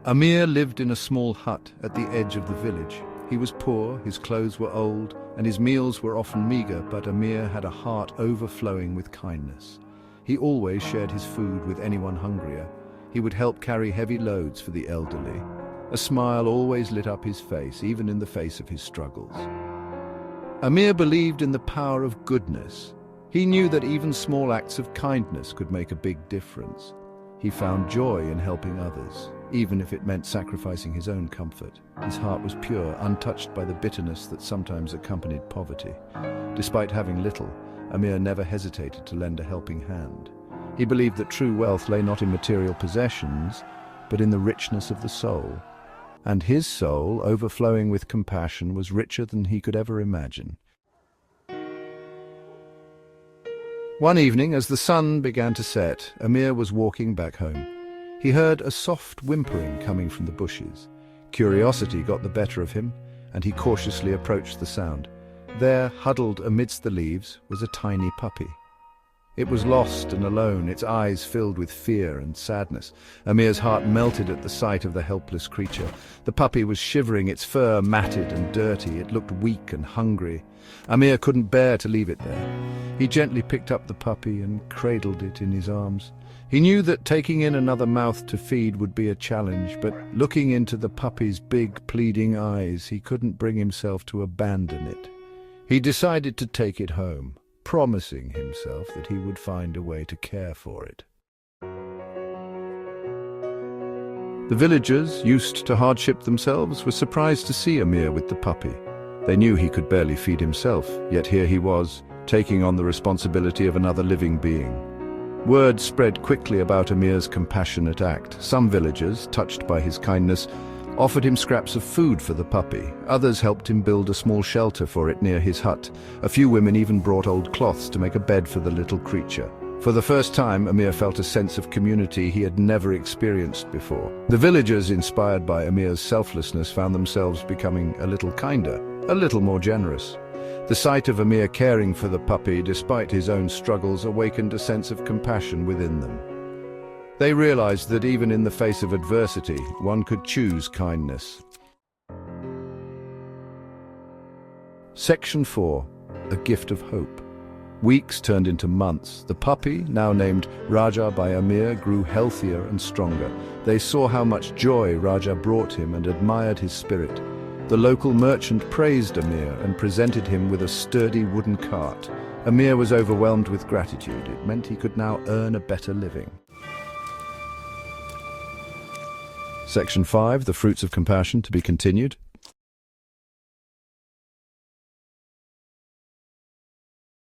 Amir lived in a small hut at the edge of the village. He was poor, his clothes were old, and his meals were often meager, but Amir had a heart overflowing with kindness. He always shared his food with anyone hungrier. He would help carry heavy loads for the elderly. A smile always lit up his face, even in the face of his struggles. Amir believed in the power of goodness. He knew that even small acts of kindness could make a big difference. He found joy in helping others, even if it meant sacrificing his own comfort. His heart was pure, untouched by the bitterness that sometimes accompanied poverty. Despite having little, Amir never hesitated to lend a helping hand. He believed that true wealth lay not in material possessions, but in the richness of the soul. And his soul, overflowing with compassion, was richer than he could ever imagine. One evening, as the sun began to set, Amir was walking back home. He heard a soft whimpering coming from the bushes. Curiosity got the better of him, and he cautiously approached the sound. There, huddled amidst the leaves, was a tiny puppy. It was lost and alone, its eyes filled with fear and sadness. Amir's heart melted at the sight of the helpless creature. The puppy was shivering, its fur matted and dirty. It looked weak and hungry. Amir couldn't bear to leave it there. He gently picked up the puppy and cradled it in his arms. He knew that taking in another mouth to feed would be a challenge, but looking into the puppy's big, pleading eyes, he couldn't bring himself to abandon it. He decided to take it home, promising himself that he would find a way to care for it. The villagers, used to hardship themselves, were surprised to see Amir with the puppy. They knew he could barely feed himself, yet here he was, taking on the responsibility of another living being. Word spread quickly about Amir's compassionate act. Some villagers, touched by his kindness, offered him scraps of food for the puppy. Others helped him build a small shelter for it near his hut. A few women even brought old cloths to make a bed for the little creature. For the first time, Amir felt a sense of community he had never experienced before. The villagers, inspired by Amir's selflessness, found themselves becoming a little kinder, a little more generous. The sight of Amir caring for the puppy, despite his own struggles, awakened a sense of compassion within them. They realized that even in the face of adversity, one could choose kindness. Section 4. A Gift of Hope. Weeks turned into months. The puppy, now named Raja by Amir, grew healthier and stronger. They saw how much joy Raja brought him and admired his spirit. The local merchant praised Amir and presented him with a sturdy wooden cart. Amir was overwhelmed with gratitude. It meant he could now earn a better living. Section 5, The Fruits of Compassion, to be continued.